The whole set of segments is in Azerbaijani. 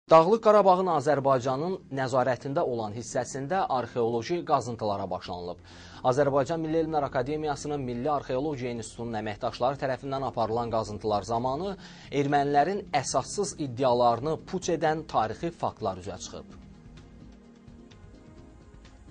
Dağlıq Qarabağın Azərbaycanın nəzarətində olan hissəsində arxeoloji qazıntılara başlanılıb. Azərbaycan Milli Elmlər Akademiyasının Milli Arxeologiya İnstitutunun əməkdaşları tərəfindən aparılan qazıntılar zamanı ermənilərin əsassız iddialarını puç edən tarixi faktlar üzə çıxıb.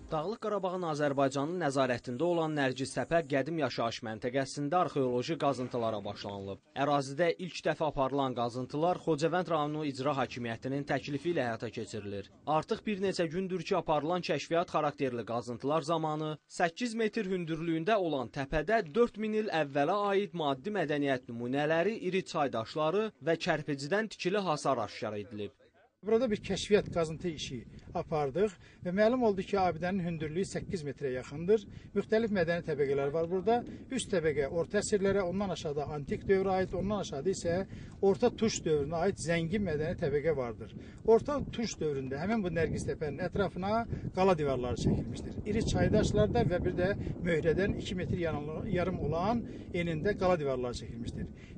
Dağlıq Qarabağın Azərbaycanın nəzarətində olan Nərgiztəpə qədim yaşayış məntəqəsində arxeoloji qazıntılara başlanılıb. Ərazidə ilk dəfə aparılan qazıntılar Xocavənd rayonu İcra Hakimiyyətinin təklifi ilə həyata keçirilir. Artıq bir neçə gündür ki, aparılan kəşfiyyat xarakterli qazıntılar zamanı 8 metr hündürlüyündə olan təpədə 4000 il əvvələ aid maddi mədəniyyət nümunələri, iri çay daşları və kərpicidən tikili hasar aşkar edilib. Burada bir kəşfiyyat qazıntı işi apardıq və məlum oldu ki, abidənin hündürlüyü 8 metrə yaxındır. Müxtəlif mədəni təbəqələr var burada. Üst təbəqə orta əsrlərə, ondan aşağıda antik dövrə aid, ondan aşağıda isə orta Tunç dövrünə aid zəngin mədəni təbəqə vardır. Orta Tunç dövründə həmin bu Nərgiztəpənin ətrafına qala divarları çəkilmişdir. İri çaydaşlarda və bir də möhrədən 2 metr yarım olan enində qala divarları çəkilmişdir.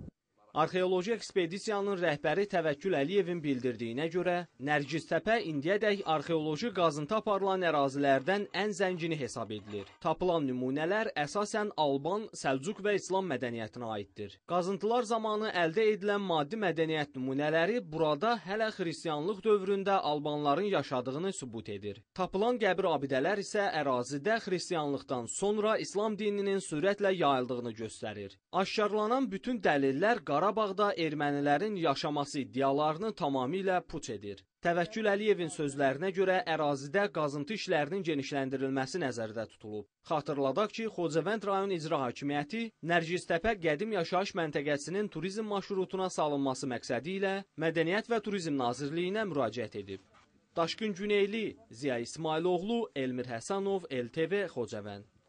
Arxeoloji ekspedisiyanın rəhbəri Təvəkkül Əliyevin bildirdiyinə görə, Nərgiztəpə indiyədək arxeoloji qazıntı aparılan ərazilərdən ən zəngini hesab edilir. Tapılan nümunələr əsasən Alban, Səlcuq və İslam mədəniyyətinə aiddir. Qazıntılar zamanı əldə edilən maddi mədəniyyət nümunələri burada hələ xristianlıq dövründə Albanların yaşadığını sübut edir. Tapılan qəbir abidələr isə ərazidə xristianlıqdan sonra İslam dininin sürətlə yayıldığını göstərir. Aşkarlanan bütün dəlillər Qarabağda ermənilərin yaşaması iddialarını tamamilə puç edir. Təvəkkül Əliyevin sözlərinə görə ərazidə qazıntı işlərinin genişləndirilməsi nəzərdə tutulub. Xatırladaq ki, Xocavənd rayon İcra Hakimiyyəti Nərgiztəpə qədim yaşayış məntəqəsinin turizm marşrutuna salınması məqsədi ilə Mədəniyyət və Turizm Nazirliyinə müraciət edib. Daşqın Güneyli, Ziya İsmailoğlu, Elmir Həsənov, LTV, Xocavənd.